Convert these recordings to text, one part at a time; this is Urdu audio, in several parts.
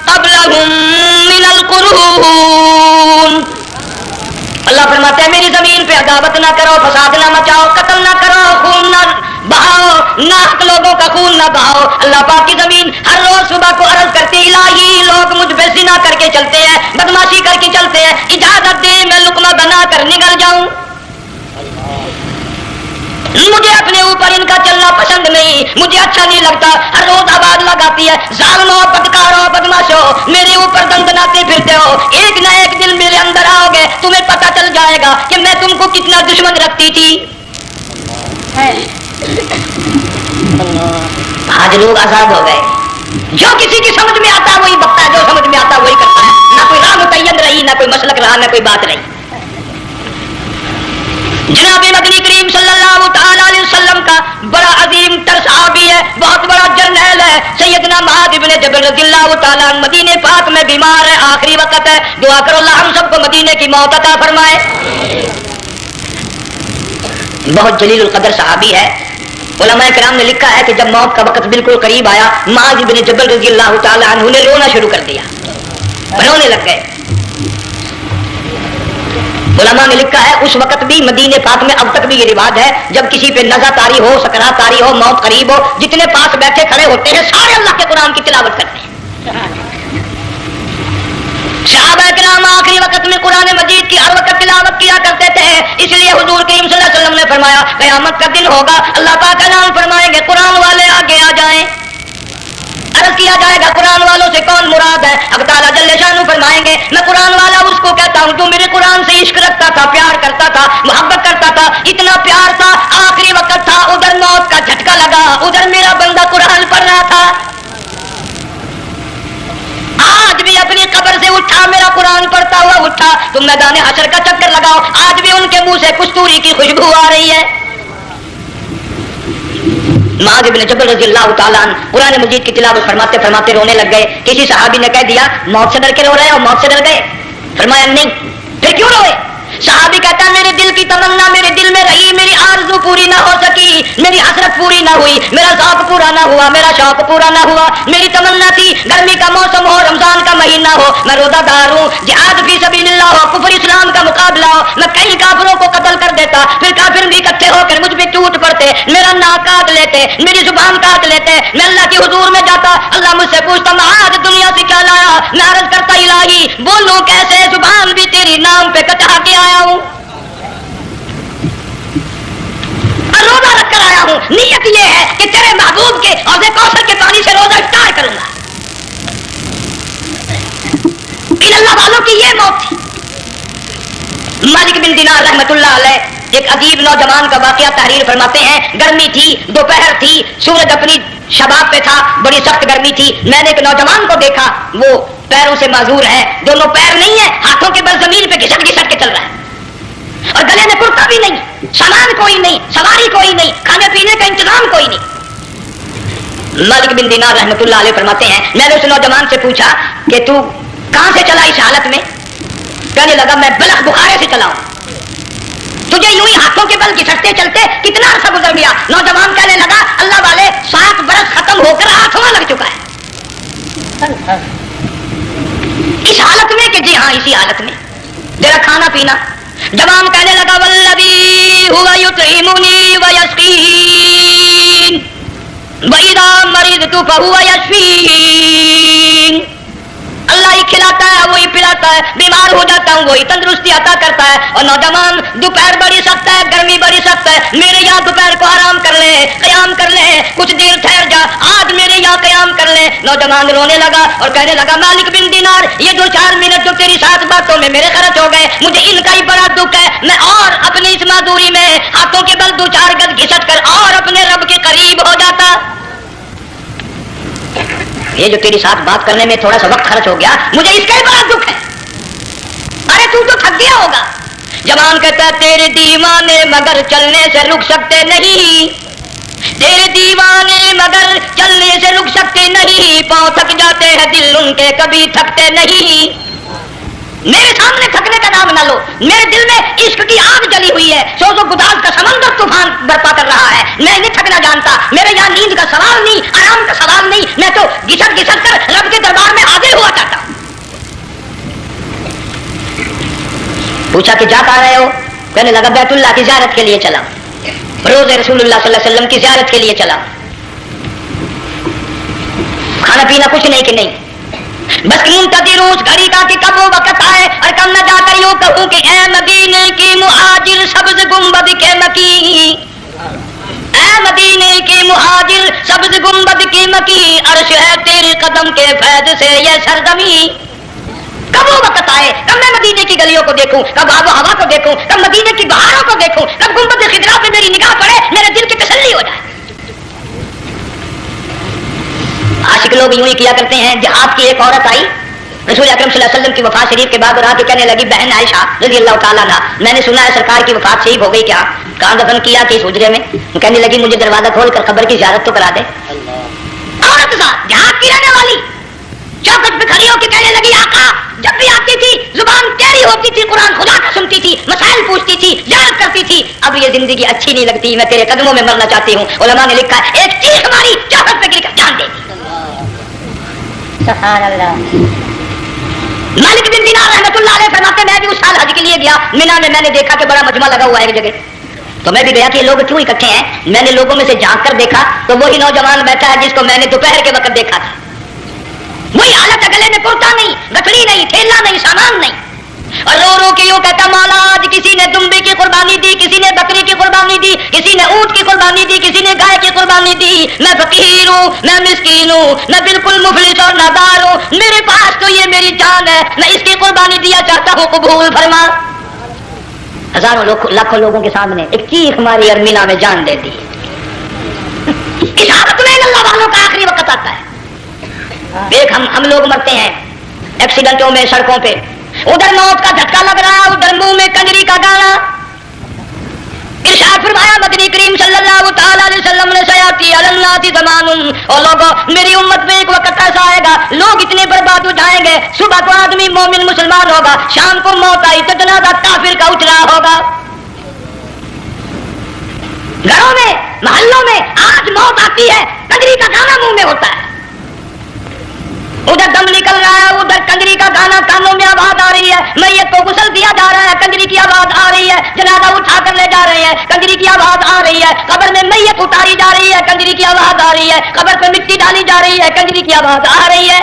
قبلهم من القرون. اللہ فرماتے ہیں میری زمین پہ عداوت نہ کرو، فساد نہ مچاؤ، قتل نہ کرو، خون نہ بہاؤ، ناحق لوگوں کا خون نہ بہاؤ. اللہ پاک کی زمین ہر روز صبح کو عرض کرتی الہی لوگ مجھ پہ زنا کر کے چلتے ہیں، بدماشی کر کے چلتے ہیں، اجازت دے میں لقمہ بنا کر نگل جاؤں. مجھے اپنے اوپر ان کا چلنا پسند نہیں، مجھے اچھا نہیں لگتا. ہر روز آواز لگاتی ہے ظالموں، بدکاروں، بدماشوں، میرے اوپر دندناتے پھرتے ہو. ایک نہ ایک دن میرے اندر آؤ گے، تمہیں پتہ چل جائے گا کہ میں تم کو کتنا دشمن رکھتی تھی. آج لوگ آزاد ہو گئے، جو کسی کی سمجھ میں آتا ہے وہی بکتا ہے، جو سمجھ میں آتا ہے وہی کرتا ہے. نہ کوئی راہ متعین رہی، نہ کوئی مسلک رہا، نہ کوئی بات رہی. جناب مدنی کریم صلی اللہ تعالی علیہ وسلم کا بڑا عظیم تر صحابی ہے، بہت بڑا جرنیل ہے، سیدنا معاذ بن جبل رضی اللہ تعالیٰ عنہ مدینے پاک میں بیمار ہے، آخری وقت ہے. دعا کرو اللہ ہم سب کو مدینے کی موت عطا فرمائے. بہت جلیل القدر صحابی ہے. علماء کرام نے لکھا ہے کہ جب موت کا وقت بالکل قریب آیا، معاذ بن جبل رضی اللہ تعالیٰ عنہ نے رونا شروع کر دیا، رونے لگ گئے. علماء نے لکھا ہے اس وقت بھی مدینے پاک میں اب تک بھی یہ رواج ہے، جب کسی پہ نزع طاری ہو، سکرات طاری ہو، موت قریب ہو، جتنے پاس بیٹھے کھڑے ہوتے ہیں سارے اللہ کے قرآن کی تلاوت کرتے ہیں. صحابہ کرام آخری وقت میں قرآن مجید کی ہر وقت تلاوت کیا کرتے تھے. اس لیے حضور کریم صلی اللہ علیہ وسلم نے فرمایا قیامت کا دن ہوگا، اللہ پاک اعلان فرمائیں گے قرآن والے آگے آ جائیں. عرض کیا جائے گا قرآن والوں سے کون مراد ہے؟ اب تعالیٰ جل شانہ فرمائیں گے میں قرآن والا اس کو کہتا ہوں جو میرے قرآن سے عشق رکھتا تھا، پیار کرتا تھا، محبت کرتا تھا. اتنا پیار تھا، آخری وقت تھا، ادھر موت کا جھٹکا لگا، ادھر میرا بندہ قرآن پڑھ رہا تھا. آج بھی اپنی قبر سے اٹھا، میرا قرآن پڑھتا ہوا اٹھا. تم میدان حشر کا چکر لگاؤ، آج بھی ان کے منہ سے کستوری کی خوشبو آ رہی ہے. معاذ بن جبل رضی اللہ تعالیٰ عنہ قرآن مجید کی تلاوت فرماتے فرماتے رونے لگ گئے. کسی صحابی نے کہہ دیا موت سے ڈر کے رو رہے ہو، موت سے ڈر گئے؟ فرمایا نہیں. پھر کیوں روئے؟ صحابی کہتا ہے میرے دل کی تمنا میرے دل میں رہی، میری آرزو پوری نہ ہو سکی، میری حسرت پوری نہ ہوئی، میرا ذوق پورا نہ ہوا، میرا شوق پورا نہ ہوا. میری تمنا تھی گرمی کا موسم ہو، رمضان کا مہینہ ہو، میں روزہ دار ہوں، جہاد فی سبیل اللہ ہو، کفر اسلام کا مقابلہ ہو، میں کئی کافروں کو قتل کر دیتا، پھر کافر بھی اکٹھے ہو کر مجھ پہ ٹوٹ پڑتے، میرا ناک کاٹ لیتے، میری زبان کاٹ لیتے. میں اللہ کے حضور میں جاتا، اللہ مجھ سے پوچھتا معاذ دنیا سے کیا لایا؟ میں عرض کرتا الہی بولوں کیسے، زبان بھی تیری نام پہ کٹا کے آیا ہوں، روزہ رکھ کر آیا ہوں. نیت یہ ہے کہ تیرے محبوب کے حوض کوثر کے پانی سے روزہ افطار کروں گا. ان اللہ والوں کی یہ موت تھی. مالک بن دینار رحمت اللہ علیہ ایک عجیب نوجوان کا واقعہ تحریر فرماتے ہیں. گرمی تھی، دوپہر تھی، سورج اپنی شباب پہ تھا، بڑی سخت گرمی تھی. میں نے ایک نوجوان کو دیکھا، وہ پیروں سے معذور ہے، دونوں پیر نہیں ہے، ہاتھوں کے بل زمین پہ گھسٹ گھسٹ کے چل رہا ہے، اور گلے میں کرتا بھی نہیں، سامان کوئی نہیں، سواری کوئی نہیں، کھانے پینے کا انتظام کوئی نہیں. مالک بن دینار رحمت اللہ علیہ فرماتے ہیں میں نے اس نوجوان سے پوچھا کہ تو کہاں سے چلا اس حالت میں؟ کہنے لگا میں بلخ بخارے سے چلا ہوں. تجھے یوں ہی ہاتھوں کے بل گھسٹتے چلتے کتنا عرصہ گزر گیا؟ نوجوان کہنے لگا اللہ والے 7 برس ختم ہو کر ہاتھوں لگ چکا ہے. اس حالت میں کہ جی ہاں اسی حالت میں تیرا کھانا پینا. جوان کہنے لگا والذی ہوا یطعمنی ویسقین وَإِذَا مَرِضْتُ فَهُوَ يَشْفِينِ. اللہ ہی کھلاتا ہے، وہی پلاتا ہے، بیمار ہو جاتا ہوں وہی تندرستی عطا کرتا ہے. اور نوجوان دوپہر بڑی سخت ہے، گرمی بڑی سخت ہے، میرے یہاں دوپہر کو آرام کر لے، قیام کر لے، کچھ دیر ٹھہر جا، آج میرے یہاں قیام کر لے. نوجوان رونے لگا اور کہنے لگا مالک بن دینار یہ 2-4 منٹ جو تیری ساتھ باتوں میں میرے خرچ ہو گئے، مجھے ان کا ہی بڑا دکھ ہے. میں اور اپنی اس معذوری میں ہاتھوں کے بل 2-4 گز گھسٹ کر اور اپنے رب کے قریب ہو جاتا. یہ جو تیری ساتھ بات کرنے میں تھوڑا سا وقت خرچ ہو گیا، مجھے اس کا ہی بڑا دکھ ہے. ارے تو تھک گیا ہوگا. جوان کہتا ہے تیرے دیوانے مگر چلنے سے رک سکتے نہیں، تیرے دیوانے مگر چلنے سے رک سکتے نہیں، پاؤں تھک جاتے ہیں دل ان کے کبھی تھکتے نہیں. میرے سامنے تھکنے کا نام نہ لو، میرے دل میں عشق کی آگ جلی ہوئی ہے، سوز و گداز کا سمندر طوفان برپا کر رہا ہے. میں نہیں تھکنا جانتا، میرے یہاں نیند کا سوال نہیں، آرام کا سوال نہیں، میں تو گھسٹ گھسٹ کر رب کے دربار میں پوچھا کہ جا کہاں رہے ہو؟ کہنے لگا بیت اللہ کی زیارت کے لیے چلا، روز رسول اللہ صلی اللہ علیہ وسلم کی زیارت کے لیے چلا، کھانا پینا کچھ نہیں کہ نہیں، بس منتظر اس گھڑی کا کہ کب وہ وقت آئے اور کب نہ جا کر یوں کہوں کہ اے مدینے کی مہاجر سبز گنبد کے مکی، اے مدینے کی مہاجر سبز گنبد کی مکی، عرش ہے تیرے قدم کے فیض سے یہ سرزمین۔ کب وہ وقت آئے، کب میں مدینے کی گلیوں کو دیکھوں، کب آب و ہوا کو دیکھوں، کب مدینے کی بہاروں کو دیکھوں، کب گنبد خضرا پہ میری نگاہ پڑے، میرے دل کی تسلی ہو جائے۔ عاشق لوگ یوں ہی کیا کرتے ہیں۔ جہاد کی ایک عورت آئی رسول اکرم صلی اللہ علیہ وسلم کی وفات شریف کے بعد اور آ کے کہنے لگی بہن عائشہ رضی اللہ تعالیٰ عنہا، میں نے سنا ہے سرکار کی وفات شریف ہو گئی، کیا کہاں دفن کیا کہ اس حجرے میں؟ کہنے لگی مجھے دروازہ کھول کر قبر کی زیارت تو کرا دے۔ عورت صاحب جہاد کی رہنے والی چوکٹ پہ کھڑی ہو کے کہنے لگی آقا جب بھی آتی تھی زبان ٹیڑھی ہوتی تھی، قرآن خدا کا سنتی تھی، مسائل پوچھتی تھی، زیارت کرتی تھی، اب یہ زندگی اچھی نہیں لگتی، میں تیرے قدموں میں مرنا چاہتی ہوں۔ علماء نے لکھا ہے ایک چیخ ماری چوکٹ پہ گر کر جان دے دی۔ سبحان اللہ۔ مالک بن دینار رحمۃ اللہ علیہ فرماتے میں بھی اس سال حج کے لیے گیا مینا میں نے دیکھا کہ بڑا مجمع لگا ہوا ہے ایک جگہ، تو میں بھی گیا کہ لوگ کیوں اکٹھے ہیں۔ میں نے لوگوں میں سے جھانک کر دیکھا تو وہی نوجوان بیٹھا ہے جس کو میں نے دوپہر کے وقت دیکھا تھا، وہی حالت، گلے میں کرتا نہیں، گٹھڑی نہیں، تھیلا نہیں، سامان نہیں، اور رو رو کے یوں کہتا مولا آج کسی نے دمبے کی قربانی دی، کسی نے بکری کی قربانی دی، کسی نے اونٹ کی قربانی دی، کسی نے گائے کی قربانی دی، میں فقیر ہوں، میں مسکین ہوں، میں بالکل مفلس اور نادار ہوں، میرے پاس تو یہ میری جان ہے، میں اس کی قربانی دیا چاہتا ہوں، قبول فرما۔ ہزاروں لاکھوں لوگوں کے سامنے ایک چیخ ماری اور مینا میں جان دے دی۔ اس حالت میں اللہ والوں کا آخری وقت آتا ہے۔ دیکھ ہم لوگ مرتے ہیں ایکسیڈنٹوں میں، سڑکوں پہ، ادھر موت کا جھٹکا لگ رہا ہے، ادھر منہ میں کنجری کا گانا۔ ارشاد فرمایا مدنی کریم صلی اللہ تعالی علیہ وسلم نے سیاتی علی الناس زمان، اور لوگوں میری امت میں ایک وقت ایسا آئے گا لوگ اتنے برباد ہو جائیں گے، صبح کو آدمی مومن مسلمان ہوگا، شام کو موت آئی تو جنازہ کافر کا اٹھ رہا ہوگا۔ گھروں میں، محلوں میں آج موت آتی ہے، کنجری کا گانا منہ میں ہوتا ہے، ادھر دم نکل رہا ہے، ادھر کنجری کا گانا کانوں میں آواز آ رہی ہے، میت کو غسل دیا جا رہا ہے، کنجری کی آواز آ رہی ہے، جنازہ اٹھا کر لے جا رہے ہیں، کنجری کی آواز آ رہی ہے، قبر میں میت اتاری جا رہی ہے، کنجری کی آواز آ رہی ہے، قبر پہ مٹی ڈالی جا رہی ہے، کنجری کی آواز آ رہی ہے۔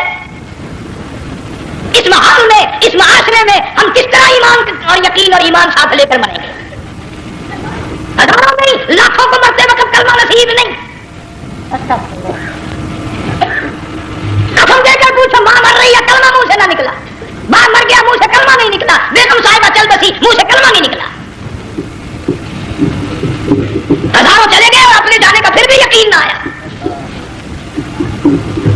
اس ماحول میں، اس معاشرے میں ہم کس طرح ایمان اور یقین اور ایمان ساتھ لے کر مریں گے؟ ہزاروں نہیں، لاکھوں کو مرتے وقت کلمہ نصیب نہیں۔ قسم دے کر پوچھو ماں مر رہی ہے، کلمہ منہ سے نہ نکلا، باپ مر گیا منہ سے کلمہ نہیں نکلا، بیگم صاحبہ چل بسی منہ سے کلمہ نہیں نکلا۔ ہزاروں چلے گئے اور اپنے جانے کا پھر بھی یقین نہ آیا۔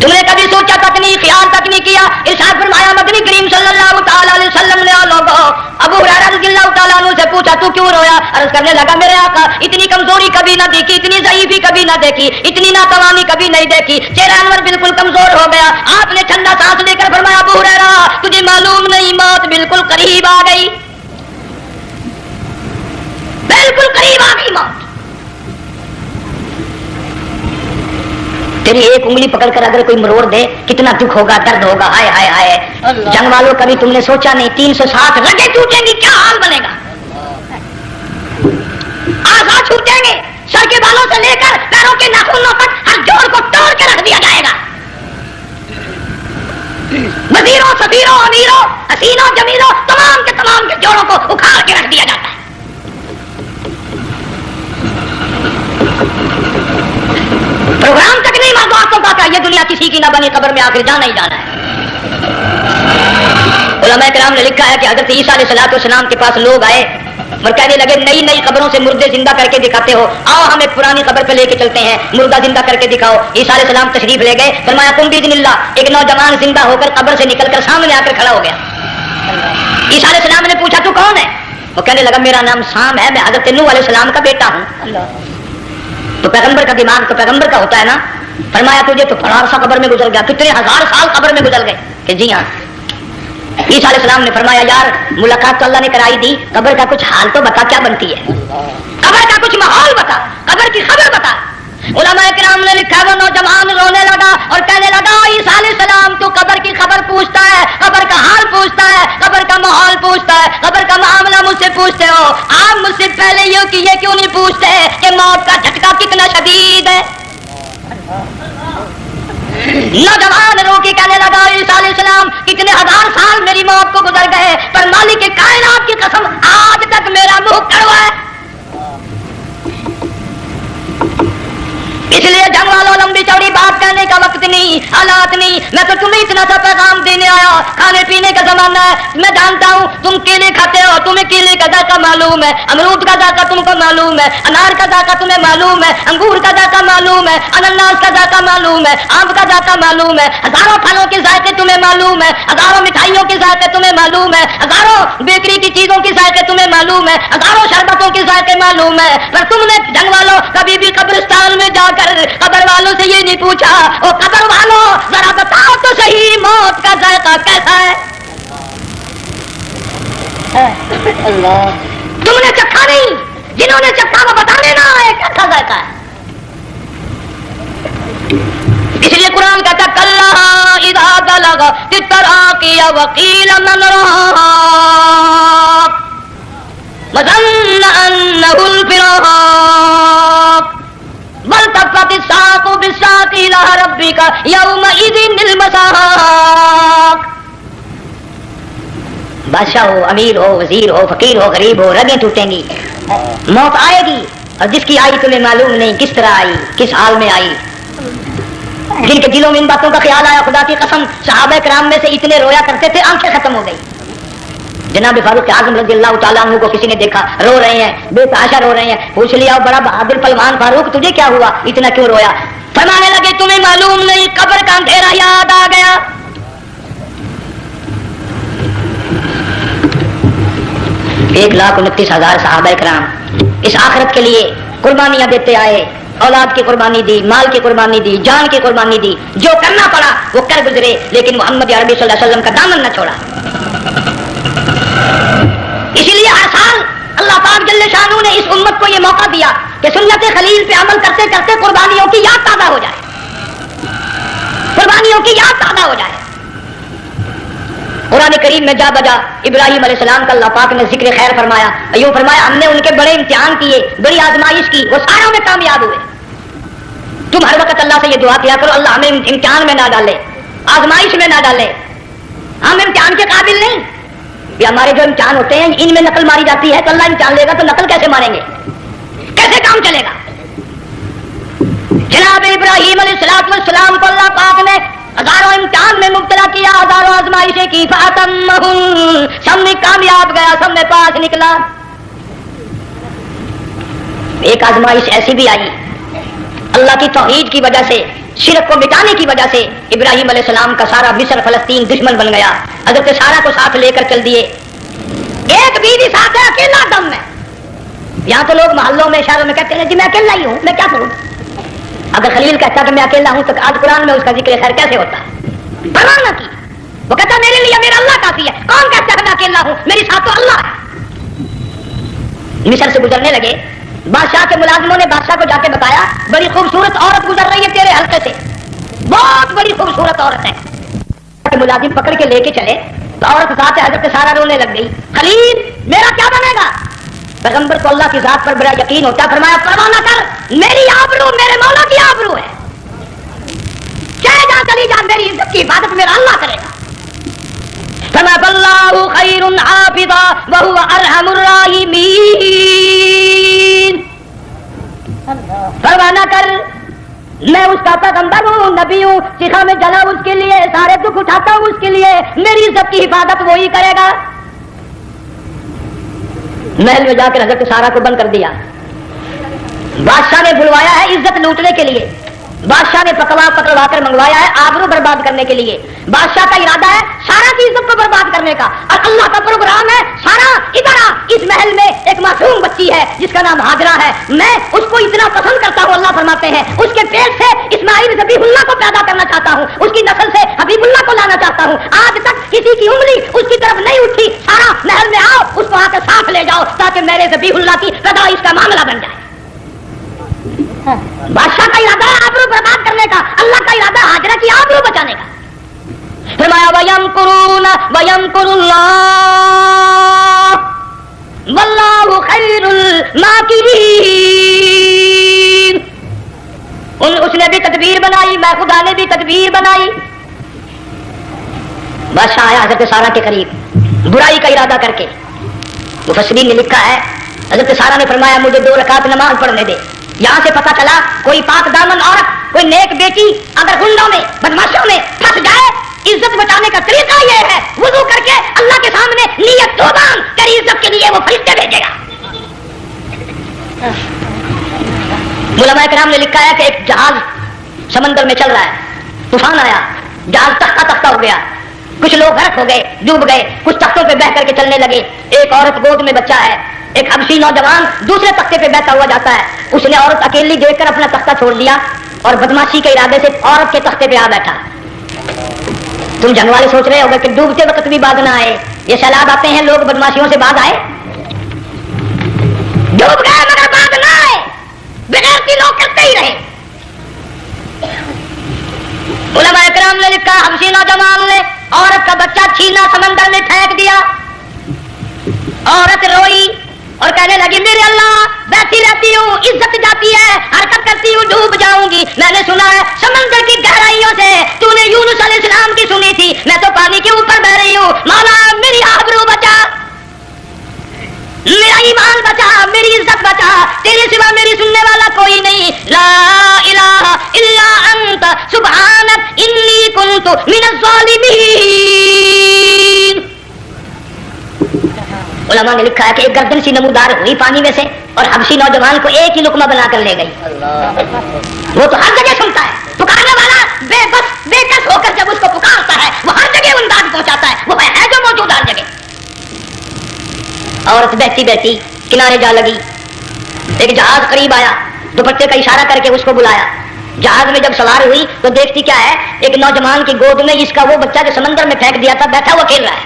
تم نے کبھی سوچا تک نہیں، خیال تک نہیں کیا۔ ارشاد فرمایا مدنی کریم صلی اللہ تعالی علیہ وسلم نے لوگوں ابو ہریرہ رضی اللہ تعالیٰ عنہ سے پوچھا تو کیوں رویا؟ عرض کرنے لگا میرے آقا اتنی کمزوری کبھی نہ دیکھی، اتنی ضعیفی کبھی نہ دیکھی، اتنی ناتوانی کبھی نہیں دیکھی، چہرہ انور بالکل کمزور ہو گیا۔ آپ نے ٹھنڈا سانس لے کر فرمایا ابو ہریرہ تجھے معلوم نہیں موت بالکل قریب آ گئی، بالکل قریب آ گئی موت۔ تیری ایک انگلی پکڑ کر اگر کوئی مروڑ دے کتنا دکھ ہوگا، درد ہوگا، ہائے ہائے ہائے۔ جنگ والوں کبھی تم نے سوچا نہیں 360 رگیں ٹوٹیں گی کیا حال بنے گا، آزاد چھوٹیں گے، سر کے بالوں سے لے کر پیروں کے ناخنوں تک ہر جوڑ کو توڑ کے رکھ دیا جائے گا۔ وزیروں، سفیروں، امیروں، حسینوں، جمیلوں تمام کے جوڑوں کو اکھاڑ کے رکھ دیا جاتا ہے۔ پروگرام تک نہیں مردوں کا یہ دنیا کسی کی نہ بنی، قبر میں آخر جانا ہی جانا ہے۔ علماء کرام نے لکھا ہے کہ حضرت عیسیٰ علیہ السلام کے پاس لوگ آئے اور کہنے لگے نئی نئی قبروں سے مردے زندہ کر کے دکھاتے ہو، آؤ ہم ایک پرانی قبر پہ لے کے چلتے ہیں، مردہ زندہ کر کے دکھاؤ۔ عیسیٰ علیہ السلام تشریف لے گئے، فرمایا قم باذن اللہ، ایک نوجوان زندہ ہو کر قبر سے نکل کر سامنے آ کر کھڑا ہو گیا۔ عیسیٰ علیہ السلام نے پوچھا تو کون ہے؟ وہ کہنے لگا میرا نام سام ہے، میں حضرت نوح علیہ السلام کا بیٹا ہوں۔ تو پیغمبر کا دماغ تو پیغمبر کا ہوتا ہے نا۔ فرمایا تجھے تو بڑا عرصہ قبر میں گزر گیا، کتنے ہزار سال قبر میں گزر گئے کہ جی ہاں۔ عیسیٰ علیہ السلام نے فرمایا یار ملاقات تو اللہ نے کرائی دی، قبر کا کچھ حال تو بتا کیا بنتی ہے، قبر کا کچھ ماحول بتا، قبر کی خبر بتا۔ علماء کرام نے لکھا وہ نوجوان رونے لگا اور کہنے لگا عیسیٰ علیہ السلام تو قبر کی خبر پوچھتا ہے، قبر کا حال پوچھتا ہے، قبر کا ماحول پوچھتا ہے, قبر کا معاملہ مجھ سے پوچھتے ہو, آپ مجھ سے پہلے یہ کیوں نہیں پوچھتے کہ موت کا جھٹکا کتنا شدید ہے؟ نوجوان رو کے کہنے لگا عیسیٰ علیہ السلام کتنے ہزار سال میری موت کو گزر گئے, پر مالک کائنات کی قسم آج تک میرا منہ کڑوا ہے. اس لیے جنگ والوں لمبی چوڑی بات کہنے کا وقت نہیں, حالات نہیں. میں تو تمہیں اتنا سا پیغام دینے آیا, کھانے پینے کا زمانہ ہے. میں جانتا ہوں تم کیلے کھاتے ہو, تمہیں کیلے کا ذائقہ معلوم ہے, امرود کا ذائقہ تم کو معلوم ہے, انار کا ذائقہ تمہیں معلوم ہے, انگور کا ذائقہ معلوم ہے, انناس کا ذائقہ معلوم ہے, آم کا ذائقہ معلوم ہے, ہزاروں پھلوں کے ذائقے تمہیں معلوم ہے, ہزاروں مٹھائیوں کے ذائقے تمہیں معلوم ہے, ہزاروں بیکری کی چیزوں کے ذائقے تمہیں معلوم ہے, ہزاروں شربتوں کے ذائقے معلوم ہے. پر تم نے جنگ والوں کبھی بھی قبرستان میں جا کر قبر والوں سے یہ نہیں پوچھا, او قبر والوں ذرا بتاؤ تو صحیح موت کا ذائقہ کیسا ہے؟ تم نے چکھا نہیں, جنہوں نے چکھا وہ بتانے نہ آئے کیسا ذائقہ ہے. اس لیے قرآن کہتا کلا اذا بلغ التراقی وقیل من راق وظن انه الفراق والتفت الساق بالساق الى ربك يومئذ المساق. بادشاہ ہو, امیر ہو, وزیر ہو, فقیر ہو, غریب ہو, رگیں ٹوٹیں گی, موت آئے گی, اور جس کی آئی تمہیں معلوم نہیں کس طرح آئی, کس حال میں آئی. جن کے دلوں میں ان باتوں کا خیال آیا, خدا کی قسم صحابہ کرام میں سے اتنے رویا کرتے تھے آنکھیں ختم ہو گئی. جناب فاروق اعظم رضی اللہ تعالیٰ عنہ کو کسی نے دیکھا رو رہے ہیں, بے تحاشا رو رہے ہیں. پوچھ لیا بڑا بہادر پہلوان فاروق تجھے کیا ہوا, اتنا کیوں رویا؟ فرمانے لگے تمہیں معلوم نہیں, قبر کا اندھیرا یاد آ گیا. 1,29,000 صحابہ کرام اس آخرت کے لیے قربانیاں دیتے آئے, اولاد کی قربانی دی, مال کی قربانی دی, جان کی قربانی دی, جو کرنا پڑا وہ کر گزرے, لیکن محمد عربی صلی اللہ علیہ وسلم کا دامن نہ چھوڑا. اسی لیے ہر سال اللہ پاک جل شانہ نے اس امت کو یہ موقع دیا کہ سنت خلیل پہ عمل کرتے کرتے قربانیوں کی یاد تازہ ہو جائے, قربانیوں کی یاد تازہ ہو جائے. قرآن کریم میں جا بجا ابراہیم علیہ السلام کا اللہ پاک نے ذکر خیر فرمایا, یوں فرمایا ہم نے ان کے بڑے امتحان کیے, بڑی آزمائش کی, وہ ساروں میں کامیاب ہوئے. تم ہر وقت اللہ سے یہ دعا کیا کرو اللہ ہمیں امتحان میں نہ ڈالے, آزمائش میں نہ ڈالے. ہم امتحان کے قابل نہیں. یہ ہمارے جو امتحان ہوتے ہیں ان میں نقل ماری جاتی ہے, تو اللہ امتحان لے گا تو نقل کیسے ماریں گے, کیسے کام چلے گا؟ جناب ابراہیم علیہ السلام کو اللہ پاک نے ہزاروں امتحان میں مبتلا کیا, ہزاروں آزمائشیں کی, فاتمہم, سب میں کامیاب گیا, سب میں پاس نکلا. ایک آزمائش ایسی بھی آئی اللہ کی توحید کی وجہ سے, شرک کو مٹانے کی وجہ سے ابراہیم علیہ السلام کا سارا مصر فلسطین دشمن بن گیا. حضرت سارا کو ساتھ لے کر چل دیے, ایک بیوی ساتھ ہے, اکیلا دم میں. یہاں تو لوگ محلوں میں شہروں میں کہتے ہیں جی میں اکیلا ہی ہوں, میں کیا کروں. اگر خلیل کہتا کہ میں اکیلا ہوں تو آج قرآن میں اس کا ذکر خیر کیسے ہوتا؟ پرواہ نہ کی, وہ کہتا میرے لیے میرا اللہ کافی ہے. کون کہتا ہے میں اکیلا ہوں, میری ساتھ تو اللہ ہے. مصر سے گزرنے لگے, بادشاہ کے ملازموں نے بادشاہ کو جا کے بتایا بڑی خوبصورت عورت گزر رہی ہے تیرے حلقے سے, بہت بڑی خوبصورت عورت ہے. ملازم پکڑ کے لے کے چلے تو عورت ذات حضرت سارا رونے لگ گئی. خلیل میرا کیا بنے گا؟ پیغمبر کو اللہ کی ذات پر بڑا یقین ہوتا, فرمایا پرواہ نہ کر, میری آبرو میرے مولا کی آبرو ہے, چاہے جا چلی جا, میری عزت کی حفاظت میرا اللہ کرے گا. فرمایا اللہ خیر حافظا وهو ارحم الراحمین. پرواہ نہ کر, میں اس کا پیغمبر ہوں, نبی ہوں, سکھا میں جلا اس کے لیے, سارے دکھ اٹھاتا ہوں اس کے لیے, میری عزت کی حفاظت وہی کرے گا. محل میں جا کر حضرت سارا کو بند کر دیا. بادشاہ نے بلوایا ہے عزت لوٹنے کے لیے, بادشاہ نے پکڑوا کر منگوایا ہے آبرو برباد کرنے کے لیے. بادشاہ کا ارادہ ہے سارا کی عزت کو برباد کرنے کا, اور اللہ کا پروگرام ہے سارا ادھر آ, اس محل میں ایک معصوم بچی ہے جس کا نام ہاجرہ ہے, میں اس کو اتنا پسند کرتا ہوں, اللہ فرماتے ہیں اس کے پیٹ سے اسماعیل ذبیح اللہ کو پیدا کرنا چاہتا ہوں, اس کی نسل سے حبیب اللہ کو لانا چاہتا ہوں. آج تک کسی کی انگلی اس کی طرف نہیں اٹھی. سارا محل میں آؤ, اس کو آ کر ساتھ لے جاؤ تاکہ میرے ذبیح اللہ کی پیدائش کا معاملہ بن جائے. بادشاہ کا ارادہ ہے آبرو برباد کرنے کا, اللہ کا ارادہ ہاجرہ کی آبرو بچانے کا. فرمایا وَيَمْكُرُونَ وَيَمْكُرُ اللَّهُ وَاللَّهُ خَيْرُ الْمَاكِرِينَ. اس نے بھی تدبیر بنائی، میں خدا نے بھی تدبیر بنائی. بادشاہ آیا حضرت سارہ کے قریب برائی کا ارادہ کر کے. مفسرین نے لکھا ہے حضرت سارہ نے فرمایا مجھے 2 رکعت نماز پڑھنے دے. یہاں سے پتہ چلا کوئی پاک دامن عورت، کوئی نیک بیٹی اگر گنڈوں میں بدماشوں میں پھنس جائے، عزت بچانے کا طریقہ یہ ہے وضو کر کے اللہ کے سامنے نیت توبہ کر عزت کے لیے وہ فرشتے بھیجے گا. علماء کرام نے لکھا ہے کہ ایک جہاز سمندر میں چل رہا ہے، طوفان آیا، جہاز تختہ تختہ ہو گیا، کچھ لوگ غرق ہو گئے، ڈوب گئے، کچھ تختوں پہ بہ کر کے چلنے لگے. ایک عورت گود میں بچہ ہے، ایک حبشی نوجوان دوسرے تختے پہ بیٹھا ہوا جاتا ہے. اس نے عورت اکیلی دیکھ کر اپنا تختہ چھوڑ دیا اور بدماشی کے ارادے سے عورت کے تختے پہ آ بیٹھا. تم جنگ والے سوچ رہے ہوگے کہ ڈوبتے وقت بھی باز نہ آئے، یہ سیلاب آتے ہیں لوگ بدماشیوں سے باز آئے؟ ڈوب گئے مگر باز نہ آئے، بغیر کی لوگ کرتے ہی رہے. علماء کرام نے لکھا حبشی نوجوان نے عورت کا بچہ چھینا سمندر میں پھینک دیا. عورت روئی اور کہنے لگی میرے اللہ بیٹھی رہتی ہوں، عزت جاتی ہے، حرکت کرتی ہوں، ڈوب جاؤں گی. میں نے سنا ہے سمندر کی گہرائیوں سے تو نے یونس علیہ السلام کی سنی تھی، میں تو پانی کے اوپر بہ رہی ہوں. مولا میری آبرو بچا، میرا ایمان بچا، میری عزت بچا، تیرے سوا میری سننے والا کوئی نہیں. لا الہ الا انت سبحانک انی کنت من الظالمین. علماء نے لکھا ہے کہ ایک گردن سی نمودار ہوئی پانی میں سے اور حبشی نوجوان کو ایک ہی لقمہ بنا کر لے گئی. وہ تو ہر جگہ سنتا ہے، پکارنے والا بے بس بے کس ہو کر جب اس کو پکارتا ہے وہ ہر جگہ امداد پہنچاتا ہے، وہ ہے جو موجود ہر جگہ. عورت بہتی بہتی کنارے جا لگی. ایک جہاز قریب آیا، دوپٹے کا اشارہ کر کے اس کو بلایا. جہاز میں جب سوار ہوئی تو دیکھتی کیا ہے، ایک نوجوان کی گود میں جس کا وہ بچہ جو سمندر میں پھینک دیا تھا بیٹھا ہوا کھیل رہا ہے.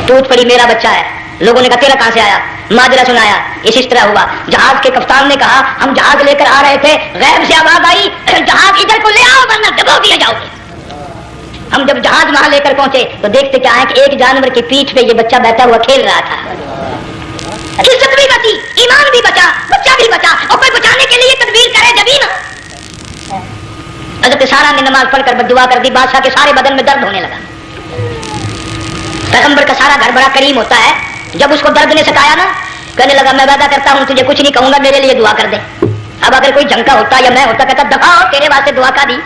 ٹوٹ پڑی میرا بچہ ہے. لوگوں نے کہا تیرا کہاں سے آیا؟ ماجرا سنایا. اس طرح ہوا. جہاز کے کپتان نے کہا ہم جہاز لے کر آ رہے تھے، غیب سے آواز آئی جہاز ادھر کو لے آؤ ورنہ ڈبو دیا جاؤ گے. ہم جب جہاز وہاں لے کر پہنچے تو دیکھتے کیا ہے کہ ایک جانور کی پیٹھ پہ یہ بچہ بیٹھا ہوا کھیل رہا تھا. عزت بھی بچی، ایمان بھی بچا، بچہ بھی بچا. اور کوئی بچانے کے لیے تدبیر کرے جبھی نا. حضرت سارہ نے نماز پڑھ کر بددعا کر دی. بادشاہ کے سارے بدن میں درد ہونے لگا. پیغمبر کا سارا گھر بڑا کریم ہوتا ہے. جب اس کو درد نے ستایا نا، کہنے لگا میں وعدہ کرتا ہوں تجھے کچھ نہیں کہوں گا، میرے لیے دعا کر دے. اب اگر کوئی جھنکا ہوتا یا میں ہوتا کہتا دفعہ تیرے واسطے دعا کا دی.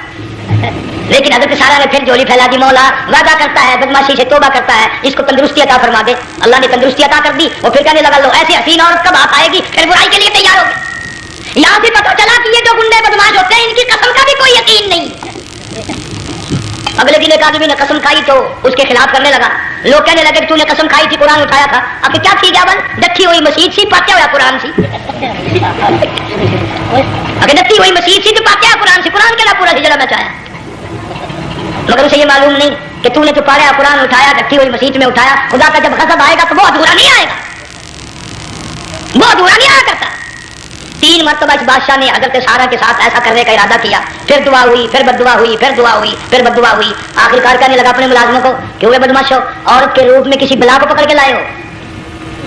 لیکن حضرت سارہ نے پھر جولی پھیلا دی. مولا وعدہ کرتا ہے، بدماشی سے توبہ کرتا ہے، اس کو تندرستی عطا فرما دے. اللہ نے تندرستی عطا کر دی. وہ پھر کہنے لگا لو ایسی حسین عورت کب آپ آئے گی، پھر برائی کے لیے تیار ہوگی. یہاں سے پتہ چلا کہ یہ جو گنڈے بدماش ہوتے ہیں ان کی قسم کا بھی کوئی یقین نہیں. اگلے دن ایک آدمی نے قسم کھائی تو اس کے خلاف کرنے لگا. لوگ کہنے لگے کہ تو نے قسم کھائی تھی، قرآن اٹھایا تھا، اب کیا تھی جاون ڈٹھی ہوئی مسجد سی پاتے ہوا قرآن سی. اگر ڈٹھی ہوئی مسجد سی تو پاتے ہوا قرآن سی، قرآن کے لا پورا ہجرا بچایا. مگر اسے یہ معلوم نہیں کہ تو نے تو پارا قرآن اٹھایا، ڈٹھی ہوئی مسجد میں اٹھایا. خدا کا جب غضب آئے گا تو وہ ادھورا نہیں آئے گا، وہ ادھورا نہیں آیا کرتا. 3 مرتبہ اس بادشاہ نے حضرت سارہ کے ساتھ ایسا کرنے کا ارادہ کیا. پھر دعا ہوئی، پھر بد دعا ہوئی، پھر دعا ہوئی، پھر بد دعا ہوئی. آخرکار کرنے لگا اپنے ملازموں کو کہ وہ بدماشو عورت کے روپ میں کسی بلا کو پکڑ کے لائے ہو،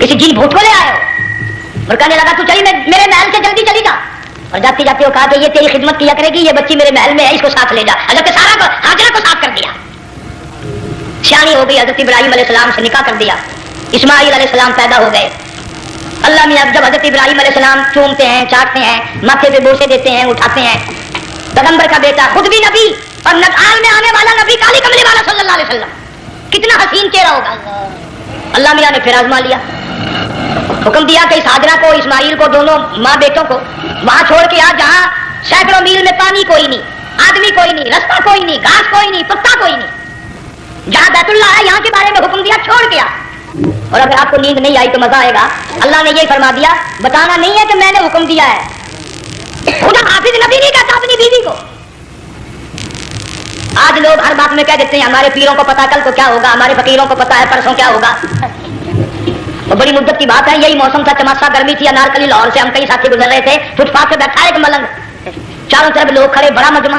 کسی جن بھوت کو لے آئے ہو. اور کہنے لگا تو چلی میرے محل سے جلدی چلی جا. اور جاتی جاتی وہ کہا کہ یہ تیری خدمت کیا کرے گی، یہ بچی میرے محل میں ہے، اس کو ساتھ لے جا. حضرت سارہ کو ہاجرہ کو ساتھ کر دیا. سیانی ہو گئی. حضرت ابراہیم علیہ السلام سے نکاح کر دیا. اسماعیل علیہ السلام پیدا ہو گئے. اللہ نے جب حضرت ابراہیم علیہ السلام چومتے ہیں، چاٹتے ہیں، ماتھے پہ بوسے دیتے ہیں، اٹھاتے ہیں، پیغمبر کا بیٹا خود بھی نبی اور نقال میں آنے والا نبی، کالی کملی والا صلی اللہ علیہ وسلم، کتنا حسین چہرہ ہوگا. اللہ میاں نے پھر آزما لیا. حکم دیا کہ اس ہاجرہ کو، اسماعیل کو، دونوں ماں بیٹوں کو وہاں چھوڑ کے آ جہاں سینکڑوں میل میں پانی کوئی نہیں، آدمی کوئی نہیں، رستہ کوئی نہیں، گھاس کوئی نہیں، پتا کوئی نہیں. جہاں بیت اللہ ہے یہاں کے بارے میں حکم دیا چھوڑ کے آ. اور اگر آپ کو نیند نہیں آئی تو مزہ آئے گا. اللہ نے یہ فرما دیا بتانا نہیں ہے کہ میں نے حکم دیا ہے. خدا حافظ نبی نہیں کہتا اپنی بیوی کو. آج لوگ ہر بات میں کہہ دیتے ہیں ہمارے پیروں کو پتا کل کو کیا ہوگا، ہمارے فقیروں کو پتا ہے پرسوں کیا ہوگا. اور بڑی مدت کی بات ہے، یہی موسم تھا، چماسا گرمی تھی. انارکلی لاہور سے ہم کئی ساتھی گزر رہے تھے، فٹ پاتھ پہ بیٹھا ایک ملنگ، چاروں طرف لوگ کھڑے، بڑا مجمع.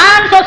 500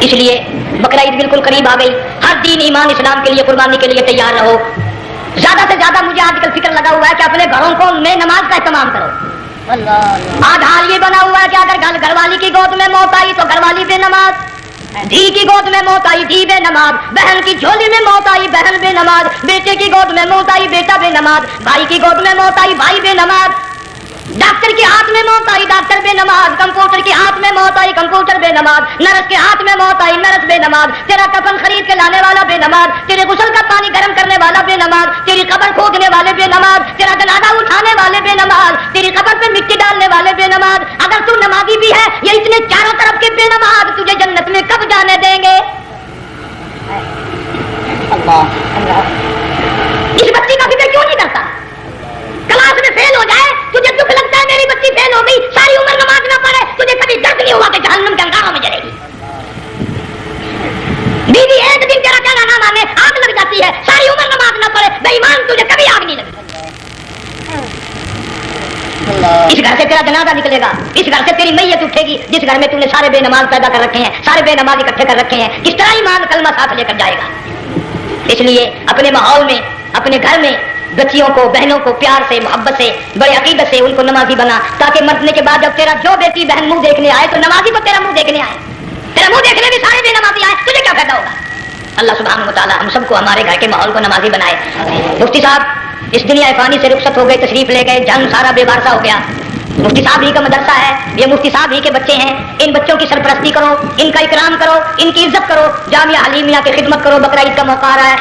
اس لیے بقرہ عید بالکل قریب آ گئی. ہر دین ایمان اسلام کے لیے قربانی کے لیے تیار رہو. زیادہ سے زیادہ مجھے آج کل فکر لگا ہوا ہے کہ اپنے گھروں کو میں نماز کا اہتمام کرو. آج حال یہ بنا ہوا ہے کہ اگر گھر والی کی گود میں موت آئی تو گھر والی بے نماز, دھی کی گود میں موت آئی دھی بے نماز, بہن کی جھولی میں موت آئی بہن بے نماز, بیٹے کی گود میں موت آئی بیٹا بے نماز, بھائی کی گود میں موت آئی بھائی بے نماز, ڈاکٹر کے ہاتھ میں موت آئی ڈاکٹر بے نماز, کمپیوٹر کے ہاتھ میں موت آئی کمپیوٹر بے نماز, نرس کے ہاتھ میں موت آئی نرس بے نماز, تیرا کفن خرید کے لانے والا بے نماز, تیرے غسل کا پانی گرم کرنے والا بے نماز, تیری قبر کھودنے والے بے نماز, تیرا جنازہ اٹھانے والے بے نماز, تیری قبر پہ مٹی ڈالنے والے بے نماز. اگر تو نمازی بھی ہے یہ اتنے چاروں طرف کے بے نماز تجھے جنت میں کب جانے دیں گے؟ اس بچی کا فکر کیوں نہیں کرتا؟ کلاس میں فیل ہو جائے تجھے دکھ لگتا ہے میری بچی فیل ہو گئی, ساری عمر نماز نہ پڑھے تجھے کبھی درد نہیں ہوا کہ جہنم کے انگاروں میں جلے گی. بیوی ایک دن تیرا کہنا نہ مانے آگ لگ جاتی ہے, ساری عمر نماز نہ پڑھے بے ایمان تجھے کبھی آگ نہیں لگتی. اس گھر سے تیرا جنازہ نکلے گا, اس گھر سے تیری میت اٹھے گی جس گھر میں تم نے سارے بے نماز پیدا کر رکھے ہیں, سارے بے نماز اکٹھے کر رکھے ہیں. کس طرح ایمان کلمہ ساتھ لے کر جائے گا؟ اس لیے اپنے ماحول میں اپنے گھر میں بچیوں کو بہنوں کو پیار سے محبت سے بڑے عقیدت سے ان کو نمازی بنا, تاکہ مرنے کے بعد جب تیرا جو بیٹی بہن منہ دیکھنے آئے تو نمازی کو تیرا منہ دیکھنے آئے, تیرا منہ دیکھنے بھی سارے بے نمازی آئے, تجھے کیا فائدہ ہوگا؟ اللہ سبحانہ و تعالیٰ ہم سب کو ہمارے گھر کے ماحول کو نمازی بنائے. مفتی صاحب اس دنیا فانی سے رخصت ہو گئے, تشریف لے گئے, جنگ سارا بے وارثہ ہو گیا. مفتی صاحب ہی کا مدرسہ ہے, یہ مفتی صاحب ہی کے بچے ہیں, ان بچوں کی سرپرستی کرو, ان کا اکرام کرو, ان کی عزت کرو, جامعہ حلیمیہ کی خدمت کرو. بقرہ عید کا موقع آ رہا ہے,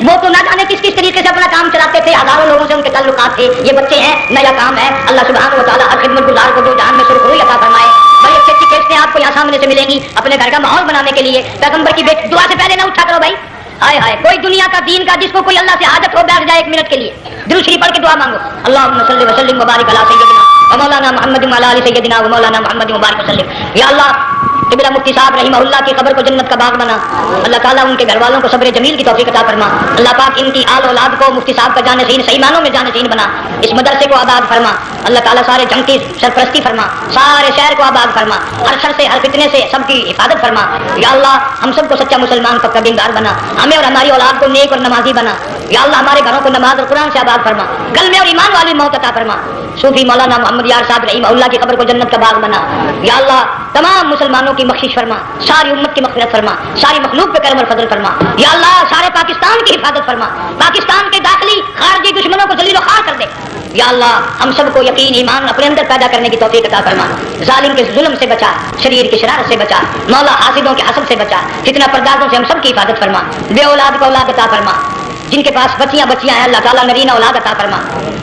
وہ تو نہ جانے کس کس طریقے سے اپنا کام چلاتے تھے, ہزاروں لوگوں سے ان کے تعلقات تھے. یہ بچے ہیں, نیا کام ہے. اللہ سبحانہ و تعالیٰ ہر خدمت گزار کو جو جہان میں سرخروئی عطا فرمائے. بڑی اچھی اچھی کیسٹیں آپ کو یہاں سامنے سے ملیں گی اپنے گھر کا ماحول بنانے کے لیے. پیغمبر کی دعا سے پہلے نہ اٹھا کرو بھائی. ہائے ہائے, کوئی دنیا کا دین کا جس کو کوئی اللہ سے حاجت ہو بیٹھ جائے ایک منٹ کے لیے درود شریف پڑھ کے دعا مانگو. اللہم صلی وسلم وبارک علی سیدنا و مولانا محمد و علی سیدنا و مولانا محمد مبارک وسلم. یا اللہ میرا مفتی صاحب رحمہ اللہ کی قبر کو جنت کا باغ بنا. اللہ تعالیٰ ان کے گھر والوں کو صبر جمیل کی توفیق عطا فرما. اللہ پاک ان کی آل اولاد کو مفتی صاحب کا جانشین صحیح معنوں میں جانشین بنا. اس مدرسے کو آباد فرما. اللہ تعالیٰ سارے جنگ کی سرپرستی فرما, سارے شہر کو آباد فرما, ہر شر سے ہر فتنے سے سب کی حفاظت فرما. یا اللہ ہم سب کو سچا مسلمان پکا دیندار بنا, ہمیں اور ہماری اولاد کو نیک اور نمازی بنا. یا اللہ ہمارے گھروں کو نماز اور قرآن سے آباد فرما, کلمے اور ایمان والی موت عطا فرما. صوفی مولانا محمد یار صاحب رحمہ اللہ کی قبر کو جنت کا باغ بنا. یا اللہ تمام مسلمانوں کی بخشش فرما, ساری امت کی مغفرت فرما, ساری مخلوق پہ کرم اور فضل فرما. یا اللہ سارے پاکستان کی حفاظت فرما, پاکستان کے داخلی خارجی دشمنوں کو ذلیل و خوار کر دے. یا اللہ ہم سب کو یقین ایمان اپنے اندر پیدا کرنے کی توفیق عطا فرما. ظالم کے ظلم سے بچا, شریر کی شرارت سے بچا, مولا حاسدوں کے حسد سے بچا, فتنہ پردازوں سے ہم سب کی حفاظت فرما. بے اولاد کو اولاد عطا فرما, جن کے پاس بچیاں ہیں اللہ تعالیٰ نرینہ اولاد عطا فرما.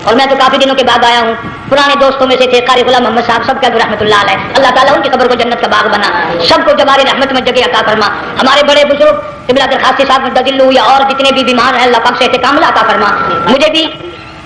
اور میں تو کافی دنوں کے بعد آیا ہوں, پرانے دوستوں میں سے تھے قاری غلام محمد صاحب, سب کا رحمۃ اللہ علیہ. اللہ تعالیٰ ان کی قبر کو جنت کا باغ بنا, سب کو جبار رحمت میں جگہ عطا فرما. ہمارے بڑے بزرگ قبلہ درخواست صاحب مددلو یا اور جتنے بھی بیمار ہیں اللہ پاک سے کاملہ عطا فرما. مجھے بھی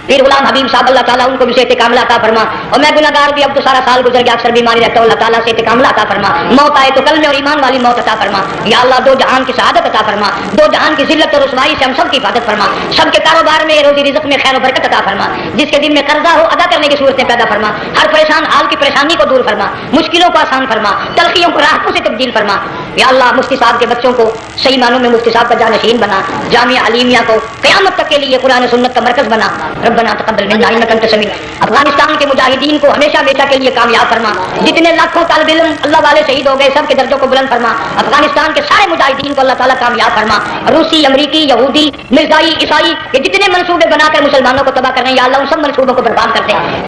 پیر غلام حبیب صاحب اللہ تعالیٰ ان کو بھی صحت کاملہ عطا فرما. اور میں گناہگار بھی اب تو سارا سال گزر گیا, اکثر بیماری رہتا ہوں, اللہ تعالیٰ صحت کاملہ عطا فرما. موت آئے تو کلمے اور ایمان والی موت عطا فرما. یا اللہ دو جہان کی سعادت عطا فرما, دو جہان کی ذلت اور رسوائی سے ہم سب کی حفاظت فرما. سب کے کاروبار میں روزی رزق میں خیر و برکت عطا فرما. جس کے دل میں قرضہ ہو ادا کرنے کی صورتیں پیدا فرما. ہر پریشان حال کی پریشانی کو دور فرما, مشکلوں کو آسان فرما, تلخیوں کو راحتوں سے تبدیل فرما. یا اللہ مفتی صاحب کے بچوں کو صحیح معنوں میں مفتی صاحب کا جانشین بنا, جامعہ حلیمیہ کو قیامت تک کے لیے قرآن سنت کا مرکز بنا. ربنا تقبل منا انک انت السمیع. افغانستان کے مجاہدین کو ہمیشہ ہمیشہ کے لیے کامیاب فرما. جتنے لاکھوں طالب علم اللہ والے شہید ہو گئے سب کے درجوں کو بلند فرما. افغانستان کے سارے مجاہدین کو اللہ تعالیٰ کامیاب فرما. روسی, امریکی, یہودی, مرزائی, عیسائی یہ جتنے منصوبے بنا کر مسلمانوں کو تباہ کر رہے ہیں یا اللہ ان سب منصوبوں کو برباد کرتے ہیں.